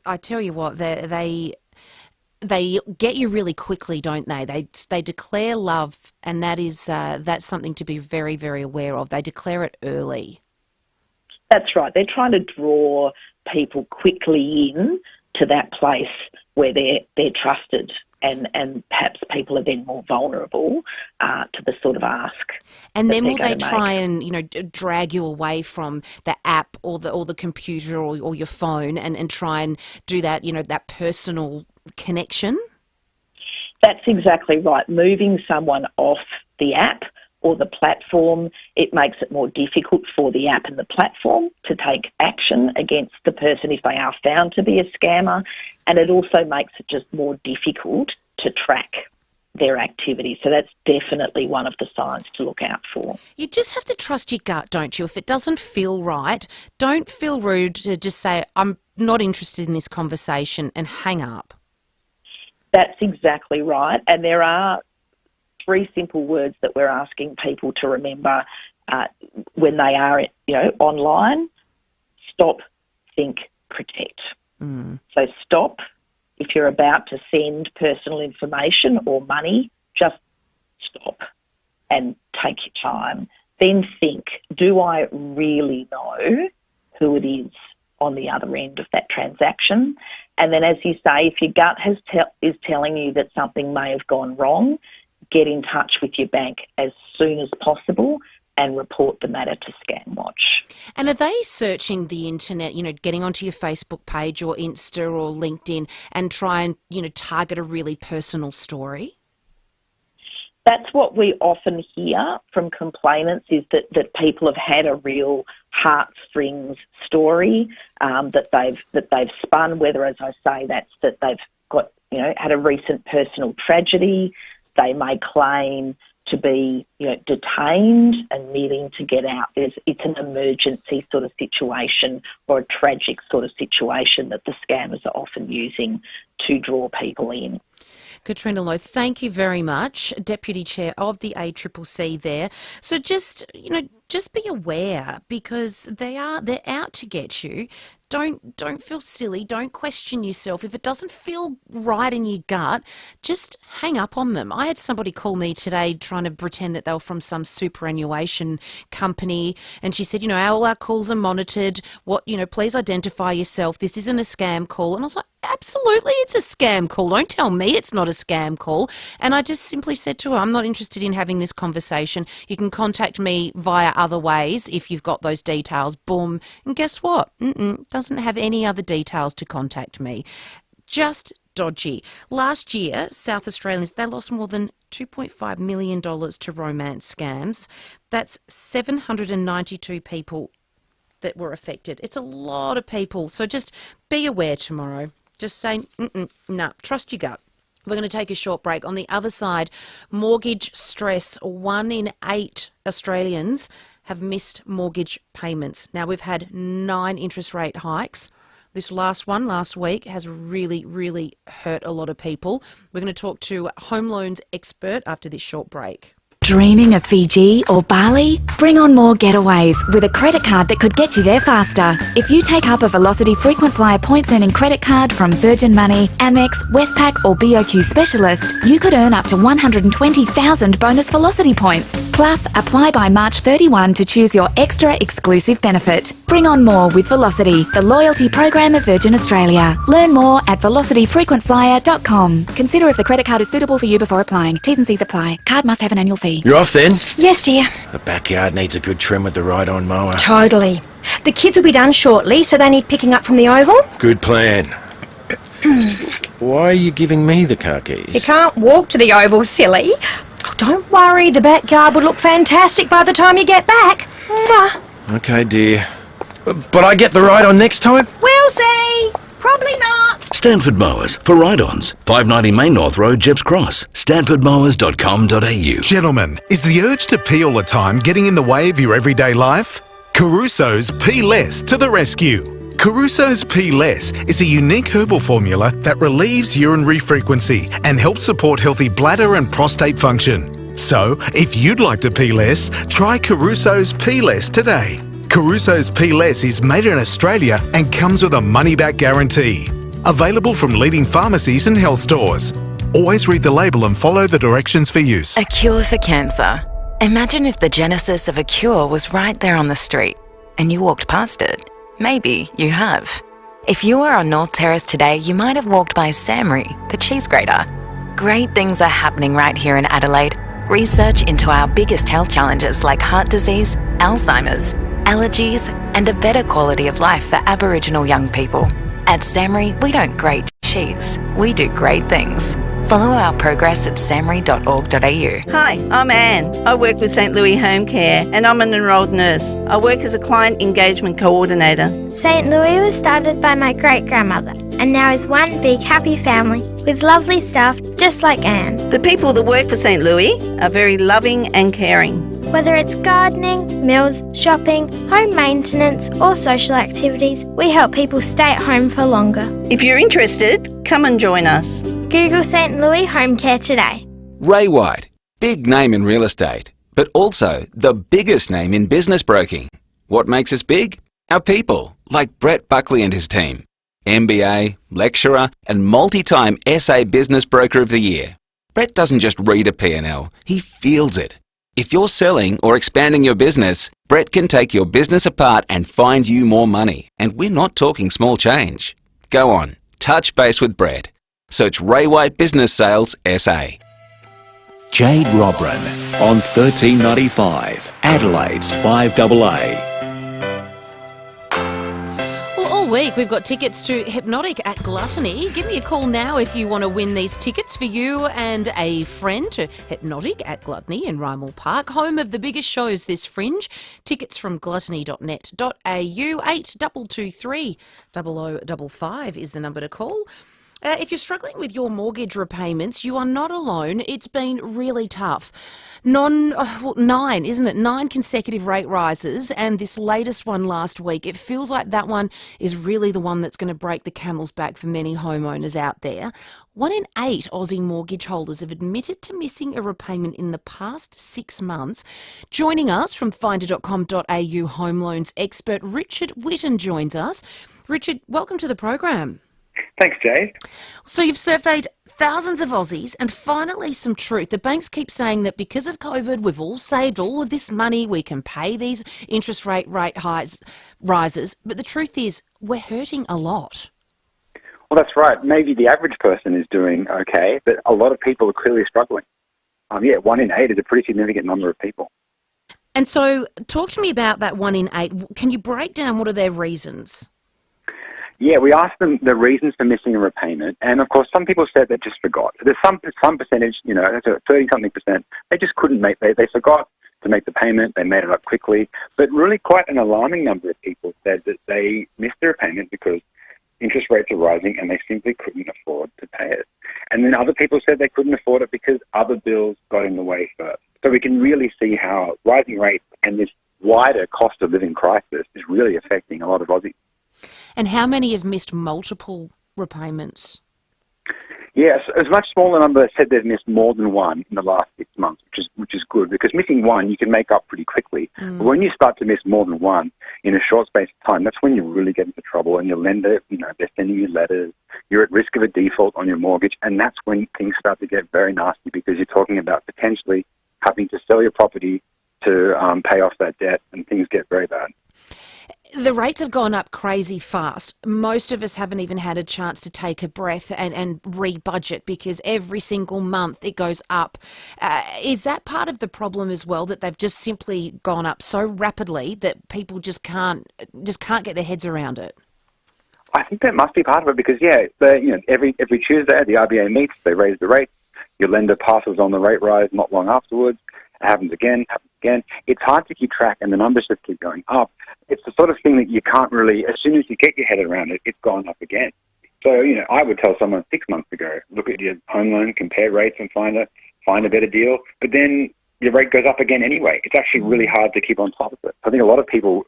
Speaker 6: I tell you what, they get you really quickly, don't they? They declare love, and that's something to be very, very aware of. They declare it early.
Speaker 2: That's right. They're trying to draw people quickly in to that place where they're trusted, and perhaps people are then more vulnerable to the sort of ask.
Speaker 6: And then will they try and drag you away from the app or the computer or your phone and try and do that that personal connection?
Speaker 2: That's exactly right. Moving someone off the app or the platform, it makes it more difficult for the app and the platform to take action against the person if they are found to be a scammer, and it also makes it just more difficult to track their activity. So that's definitely one of the signs to look out for.
Speaker 6: You just have to trust your gut, don't you? If it doesn't feel right, don't feel rude to just say, I'm not interested in this conversation, and hang up.
Speaker 2: That's exactly right. And there are 3 simple words that we're asking people to remember when they are, online. Stop, think, protect. So stop. If you're about to send personal information or money, just stop and take your time. Then think, do I really know who it is on the other end of that transaction? And then, as you say, if your gut is telling you that something may have gone wrong, get in touch with your bank as soon as possible and report the matter to ScamWatch.
Speaker 6: And are they searching the internet, getting onto your Facebook page or Insta or LinkedIn and try and, target a really personal story?
Speaker 2: That's what we often hear from complainants, is that people have had a real heartstrings story that they've spun, whether, as I say, that's that they've got, had a recent personal tragedy. They may claim to be, detained and needing to get out. It's an emergency sort of situation or a tragic sort of situation that the scammers are often using to draw people in.
Speaker 6: Katrina Lowe, thank you very much, Deputy Chair of the ACCC there. So just be aware, because they're out to get you. Don't feel silly. Don't question yourself. If it doesn't feel right in your gut, just hang up on them. I had somebody call me today trying to pretend that they were from some superannuation company, and she said, all our calls are monitored. Please identify yourself. This isn't a scam call. And I was like, absolutely, it's a scam call. Don't tell me it's not a scam call. And I just simply said to her, I'm not interested in having this conversation. You can contact me via other ways if you've got those details. Boom. And guess what? Doesn't have any other details to contact me. Just dodgy. Last year, South Australians, they lost more than $2.5 million to romance scams. That's 792 people that were affected. It's a lot of people. So just be aware tomorrow. Just say, no, trust your gut. We're going to take a short break. On the other side, mortgage stress. 1 in 8 Australians have missed mortgage payments. Now, we've had 9 interest rate hikes. This last one, last week, has really, really hurt a lot of people. We're going to talk to a home loans expert after this short break.
Speaker 3: Dreaming of Fiji or Bali? Bring on more getaways with a credit card that could get you there faster. If you take up a Velocity Frequent Flyer points earning credit card from Virgin Money, Amex, Westpac or BOQ Specialist, you could earn up to 120,000 bonus Velocity points. Plus, apply by March 31 to choose your extra exclusive benefit. Bring on more with Velocity, the loyalty program of Virgin Australia. Learn more at velocityfrequentflyer.com. Consider if the credit card is suitable for you before applying. T's and C's apply. Card must have an annual fee.
Speaker 4: You're off then?
Speaker 8: Yes, dear.
Speaker 4: The backyard needs a good trim with the ride-on mower.
Speaker 8: Totally. The kids will be done shortly, so they need picking up from the oval.
Speaker 4: Good plan. Why are you giving me the car keys?
Speaker 8: You can't walk to the oval, silly. Don't worry, the backyard will look fantastic by the time you get back. Mwah.
Speaker 4: Okay, dear. But I get the ride on next time?
Speaker 8: We'll see. Probably not.
Speaker 9: Stanford Mowers for ride-ons. 590 Main North Road, Jeps Cross. stanfordmowers.com.au.
Speaker 10: Gentlemen, is the urge to pee all the time getting in the way of your everyday life? Caruso's Pee Less to the rescue. Caruso's Pee Less is a unique herbal formula that relieves urinary frequency and helps support healthy bladder and prostate function. So, if you'd like to pee less, try Caruso's Pee Less today. Caruso's Pee Less is made in Australia and comes with a money-back guarantee. Available from leading pharmacies and health stores. Always read the label and follow the directions for use.
Speaker 3: A cure for cancer. Imagine if the genesis of a cure was right there on the street and you walked past it. Maybe you have. If you were on North Terrace today, you might have walked by Samri, the cheese grater. Great things are happening right here in Adelaide. Research into our biggest health challenges like heart disease, Alzheimer's, allergies, and a better quality of life for Aboriginal young people. At Samri, we don't grate cheese, we do great things. Follow our progress at samri.org.au.
Speaker 11: Hi, I'm Anne. I work with St Louis Home Care and I'm an enrolled nurse. I work as a client engagement coordinator.
Speaker 12: St Louis was started by my great-grandmother and now is one big happy family with lovely staff just like Anne.
Speaker 11: The people that work for St Louis are very loving and caring.
Speaker 12: Whether it's gardening, meals, shopping, home maintenance or social activities, we help people stay at home for longer.
Speaker 11: If you're interested, come and join us.
Speaker 12: Google St Louis Home Care today.
Speaker 13: Ray White, big name in real estate, but also the biggest name in business broking. What makes us big? Our people, like Brett Buckley and his team. MBA, lecturer, and multi-time SA Business Broker of the Year. Brett doesn't just read a P&L, he feels it. If you're selling or expanding your business, Brett can take your business apart and find you more money. And we're not talking small change. Go on, touch base with Brett. Search Ray White Business Sales SA.
Speaker 5: Jade Robran on 1395, Adelaide's 5AA.
Speaker 6: Well, all week we've got tickets to Hypnotic at Gluttony. Give me a call now if you want to win these tickets for you and a friend to Hypnotic at Gluttony in Rymel Park, home of the biggest shows this fringe. Tickets from gluttony.net.au. 8223 0055 is the number to call. If you're struggling with your mortgage repayments, you are not alone. It's been really tough. 9 consecutive rate rises, and this latest one last week, it feels like that one is really the one that's going to break the camel's back for many homeowners out there. 1 in 8 Aussie mortgage holders have admitted to missing a repayment in the past 6 months. Joining us from finder.com.au home loans expert Richard Whitten joins us. Richard, welcome to the program.
Speaker 14: Thanks, Jade.
Speaker 6: So you've surveyed thousands of Aussies and finally some truth. The banks keep saying that because of COVID, we've all saved all of this money, we can pay these interest rate rises. But the truth is, we're hurting a lot.
Speaker 14: Well, that's right. Maybe the average person is doing okay, but a lot of people are clearly struggling. 1 in 8 is a pretty significant number of people.
Speaker 6: And so talk to me about that 1 in 8. Can you break down what are their reasons?
Speaker 14: Yeah, we asked them the reasons for missing a repayment, and of course, some people said they just forgot. There's some percentage, that's a 30-something percent, they just couldn't make. They forgot to make the payment. They made it up quickly, but really, quite an alarming number of people said that they missed their repayment because interest rates are rising and they simply couldn't afford to pay it. And then other people said they couldn't afford it because other bills got in the way first. So we can really see how rising rates and this wider cost of living crisis is really affecting a lot of Aussies.
Speaker 6: And how many have missed multiple repayments?
Speaker 14: Yes, a much smaller number said they've missed more than one in the last 6 months, which is good, because missing one you can make up pretty quickly. But when you start to miss more than one in a short space of time, that's when you really get into trouble. And your lender, they're sending you letters. You're at risk of a default on your mortgage, and that's when things start to get very nasty, because you're talking about potentially having to sell your property to pay off that debt, and things get very bad.
Speaker 6: The rates have gone up crazy fast. Most of us haven't even had a chance to take a breath and re-budget, because every single month it goes up. Is that part of the problem as well, that they've just simply gone up so rapidly that people just can't get their heads around it?
Speaker 14: I think that must be part of it, because every Tuesday the RBA meets, they raise the rates. Your lender passes on the rate rise not long afterwards. It happens again. It's hard to keep track, and the numbers just keep going up. It's the sort of thing that you can't really, as soon as you get your head around it, it's gone up again. So, I would tell someone 6 months ago, look at your home loan, compare rates and find a better deal. But then your rate goes up again anyway. It's actually really hard to keep on top of it. I think a lot of people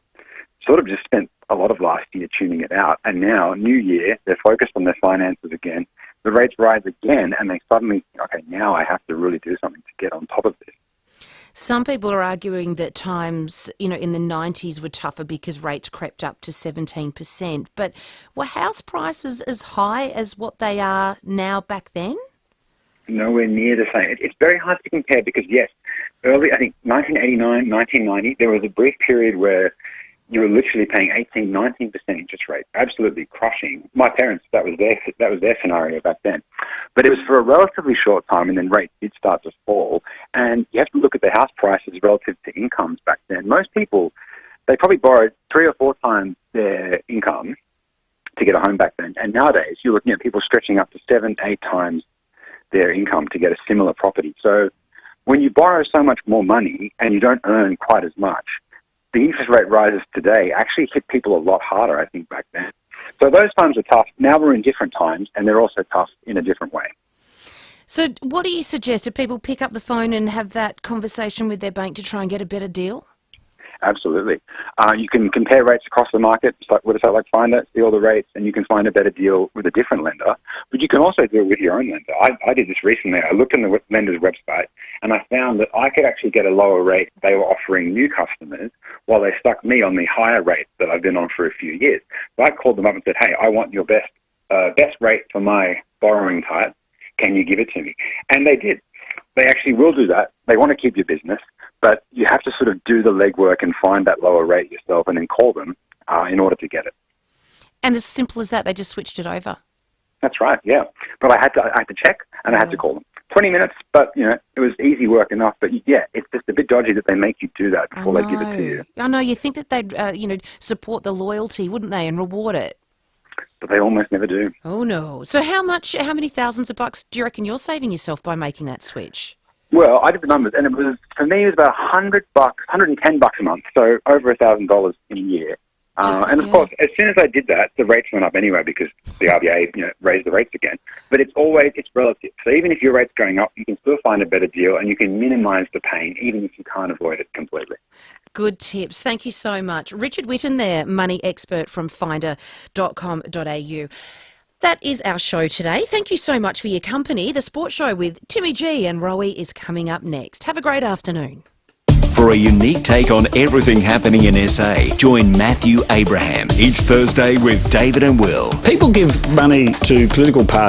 Speaker 14: sort of just spent a lot of last year tuning it out, and now, new year, they're focused on their finances again. The rates rise again, and they suddenly think, okay, now I have to really do something to get on top of this.
Speaker 6: Some people are arguing that times, in the 90s were tougher because rates crept up to 17%. But were house prices as high as what they are now back then?
Speaker 14: Nowhere near the same. It's very hard to compare because, yes, early, I think 1989, 1990, there was a brief period where you were literally paying 18, 19% interest rate, absolutely crushing. My parents, that was their scenario back then. But it was for a relatively short time, and then rates did start to fall. And you have to look at the house prices relative to incomes back then. Most people, they probably borrowed 3 or 4 times their income to get a home back then. And nowadays, you're looking at people stretching up to 7, 8 times their income to get a similar property. So when you borrow so much more money and you don't earn quite as much, the interest rate rises today actually hit people a lot harder, I think, back then. So those times are tough. Now we're in different times, and they're also tough in a different way.
Speaker 6: So what do you suggest? Do people pick up the phone and have that conversation with their bank to try and get a better deal?
Speaker 14: Absolutely. You can compare rates across the market, with a site like FIVEAA, see all the rates, and you can find a better deal with a different lender. But you can also do it with your own lender. I did this recently. I looked on the lender's website, and I found that I could actually get a lower rate they were offering new customers while they stuck me on the higher rate that I've been on for a few years. So I called them up and said, hey, I want your best rate for my borrowing type. Can you give it to me? And they did. They actually will do that. They want to keep your business, but you have to sort of do the legwork and find that lower rate yourself and then call them in order to get it.
Speaker 6: And as simple as that, they just switched it over?
Speaker 14: That's right, yeah. But I had to check and I had to call them. 20 minutes, but, it was easy work enough. But, yeah, it's just a bit dodgy that they make you do that before they give it to you.
Speaker 6: I know. You think that they'd, support the loyalty, wouldn't they, and reward it?
Speaker 14: But they almost never do.
Speaker 6: Oh, no. So how many thousands of bucks do you reckon you're saving yourself by making that switch?
Speaker 14: Well, I did the numbers, and for me, it was about $100, $110 a month, so over $1,000 in a year. And of course, as soon as I did that, the rates went up anyway because the RBA, raised the rates again. But it's relative. So even if your rate's going up, you can still find a better deal, and you can minimise the pain, even if you can't avoid it completely.
Speaker 6: Good tips. Thank you so much. Richard Whitten there, money expert from FIVEAA.com.au. That is our show today. Thank you so much for your company. The Sports Show with Timmy G and Rowie is coming up next. Have a great afternoon.
Speaker 5: For a unique take on everything happening in SA, join Matthew Abraham each Thursday with David and Will.
Speaker 1: People give money to political parties